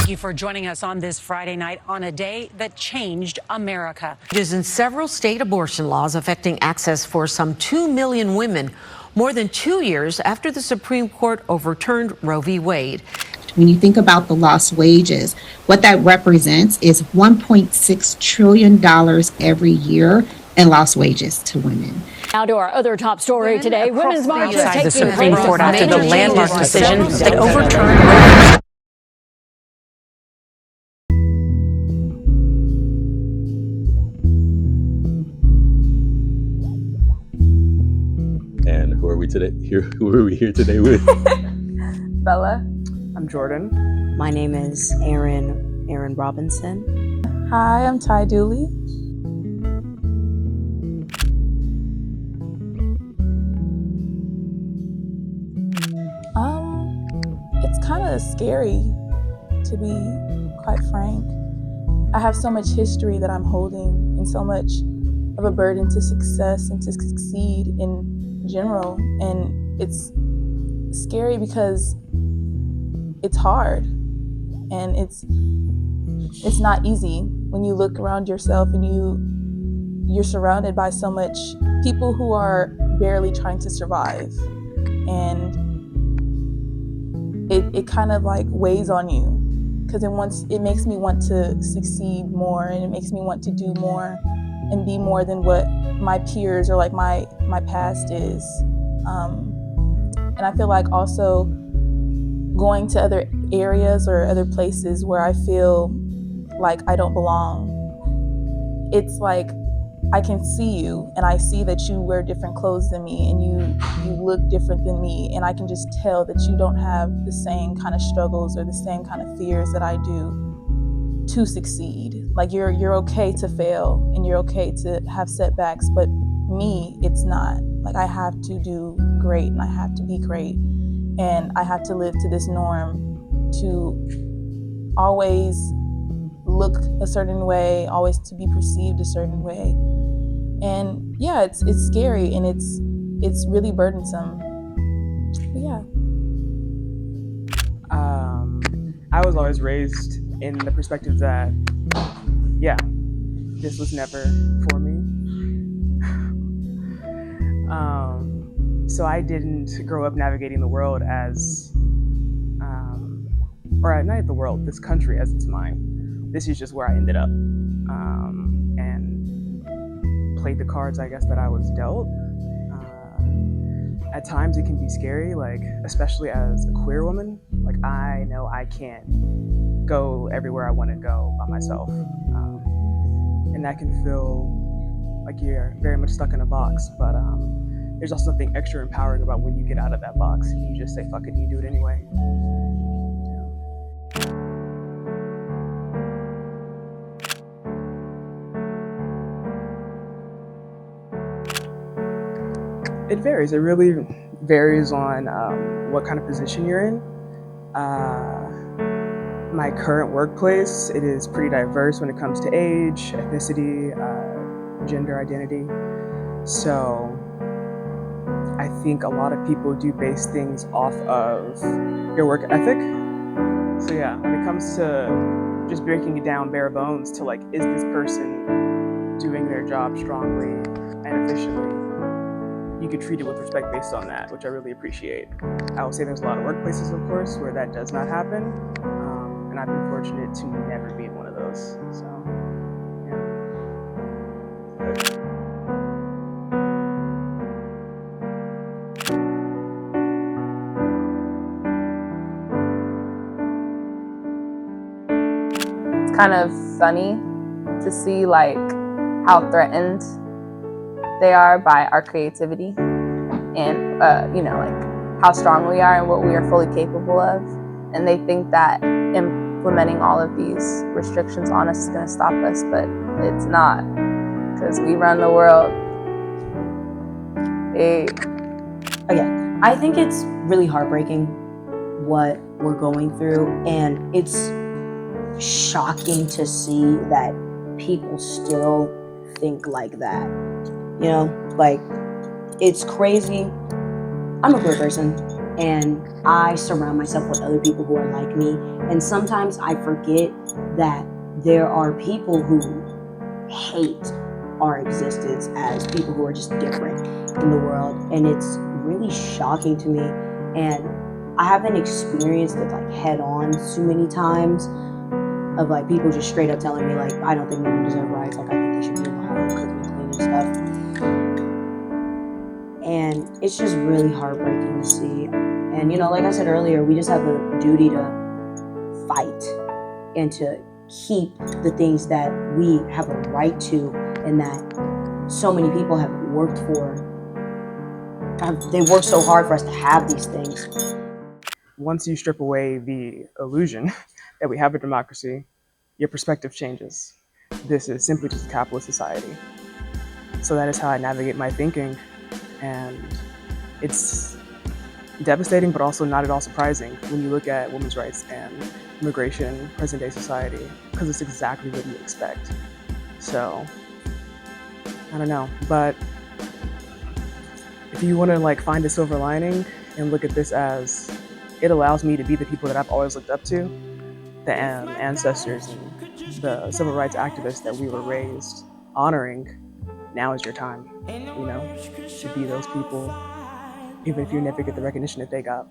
Thank you for joining us on this Friday night on a day that changed America. Changes in several state abortion laws affecting access for some 2 million women, more than 2 years after the Supreme Court overturned Roe v. Wade. When you think about the lost wages, what that represents is $1.6 trillion every year in lost wages to women. Now to our other top story today. Women's March is taking the Supreme place Court as after the major landmark changes decision to that several overturned Roe. And who are we today? Who are we here today with? Bella. I'm Jordan. My name is Aaron Robinson. Hi, I'm Ty Dooley. It's kind of scary, to be quite frank. I have so much history that I'm holding and so much of a burden to success and to succeed in general. And it's scary because it's hard and it's not easy when you look around yourself and you're surrounded by so much people who are barely trying to survive, and it kind of like weighs on you because it makes me want to succeed more, and it makes me want to do more and be more than what my peers or like my past is. And I feel like also going to other areas or other places where I feel like I don't belong. It's like I can see you and I see that you wear different clothes than me and you look different than me, and I can just tell that you don't have the same kind of struggles or the same kind of fears that I do to succeed. Like you're okay to fail and you're okay to have setbacks, but me, it's not. Like I have to do great and I have to be great, and I have to live to this norm to always look a certain way, always to be perceived a certain way. And yeah, it's scary and it's really burdensome. But yeah. I was always raised in the perspective that, yeah, this was never for me. So I didn't grow up navigating the world as, or not the world, this country as it's mine. This is just where I ended up, and played the cards, I guess, that I was dealt. At times it can be scary, like, especially as a queer woman. Like, I know I can't go everywhere I want to go by myself. And that can feel like you're very much stuck in a box, but there's also something extra empowering about when you get out of that box and you just say, fuck it, and you do it anyway. It varies. It really varies on what kind of position you're in. My current workplace, it is pretty diverse when it comes to age, ethnicity, gender identity. So I think a lot of people do base things off of your work ethic. So yeah, when it comes to just breaking it down bare bones to like, is this person doing their job strongly and efficiently? You could treat it with respect based on that, which I really appreciate. I will say there's a lot of workplaces, of course, where that does not happen. And I've been fortunate to never be in one of those, so, It's kind of funny to see like how threatened they are by our creativity and like how strong we are and what we are fully capable of, and they think that implementing all of these restrictions on us is going to stop us, but it's not, because we run the world. Okay, I think it's really heartbreaking what we're going through, and it's shocking to see that people still think like that. You know, like, it's crazy. I'm a queer person, and I surround myself with other people who are like me. And sometimes I forget that there are people who hate our existence as people who are just different in the world. And it's really shocking to me. And I haven't experienced it like head on too many times of like people just straight up telling me like, I don't think women deserve rights. Like I think they should be allowed to cook and clean and stuff. And it's just really heartbreaking to see. And you know, like I said earlier, we just have a duty to fight and to keep the things that we have a right to and that so many people have worked for. They worked so hard for us to have these things. Once you strip away the illusion that we have a democracy, your perspective changes. This is simply just a capitalist society. So that is how I navigate my thinking. And it's devastating, but also not at all surprising when you look at women's rights and immigration, present day society, because it's exactly what you expect. So, I don't know, but if you want to like find a silver lining and look at this as it allows me to be the people that I've always looked up to, the ancestors and the civil rights activists that we were raised honoring, now is your time, you know, to be those people, even if you never get the recognition that they got.